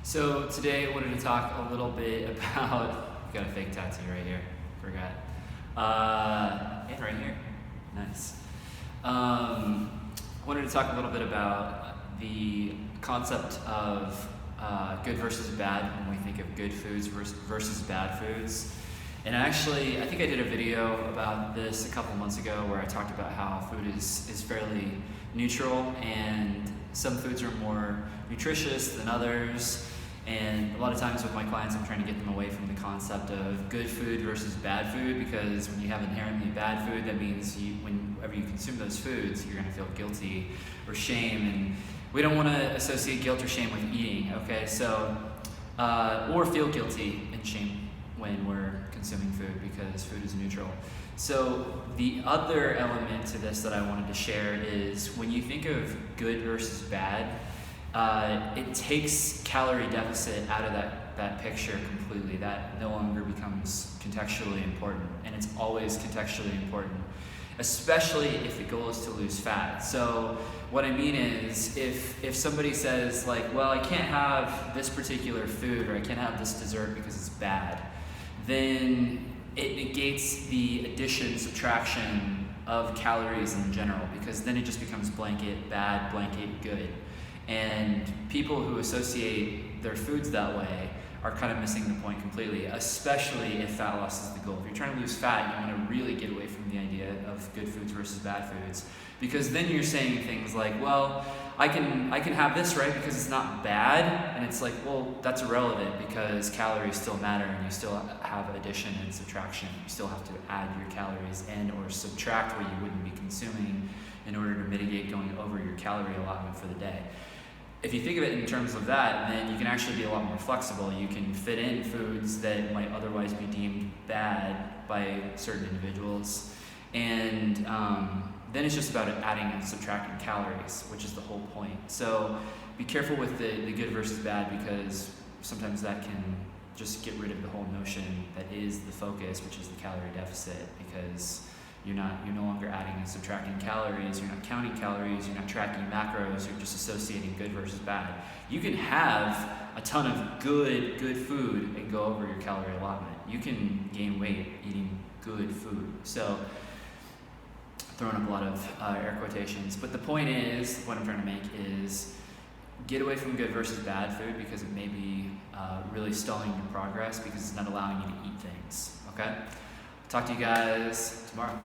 So today I wanted to talk a little bit about, got a fake tattoo right here, forgot. And right here, nice. I wanted to talk a little bit about the concept of good versus bad when we think of good foods versus bad foods. And actually, I think I did a video about this a couple months ago where I talked about how food is fairly neutral and some foods are more nutritious than others. And a lot of times with my clients, I'm trying to get them away from the concept of good food versus bad food, because when you have inherently bad food, that means whenever you consume those foods, you're going to feel guilty or shame. And we don't want to associate guilt or shame with eating, okay? So, or feel guilty and shame when we're consuming food, because food is neutral. So the other element to this that I wanted to share is when you think of good versus bad, it takes calorie deficit out of that picture completely. That no longer becomes contextually important, and it's always contextually important, especially if the goal is to lose fat. So what I mean is, if somebody says like, well, I can't have this particular food, or I can't have this dessert because it's bad, then it negates the addition, subtraction of calories in general, because then it just becomes blanket bad, blanket good. And people who associate their foods that way are kind of missing the point completely, especially if fat loss is the goal. If you're trying to lose fat, you want to really get away from the idea of good foods versus bad foods, because then you're saying things like, well, I can have this, right, because it's not bad. And it's like, well, that's irrelevant, because calories still matter, and you still have addition and subtraction. You still have to add your calories and or subtract what you wouldn't be consuming in order to mitigate going over your calorie allotment for the day. If you think of it in terms of that, then you can actually be a lot more flexible. You can fit in foods that might otherwise be deemed bad by certain individuals. And then it's just about adding and subtracting calories, which is the whole point. So be careful with the good versus bad, because sometimes that can just get rid of the whole notion that is the focus, which is the calorie deficit, because you're no longer adding and subtracting calories, you're not counting calories, you're not tracking macros, you're just associating good versus bad. You can have a ton of good food and go over your calorie allotment. You can gain weight eating good food. So, throwing up a lot of air quotations. But the point is, what I'm trying to make is, get away from good versus bad food, because it may be really stalling your progress, because it's not allowing you to eat things, okay? Talk to you guys tomorrow.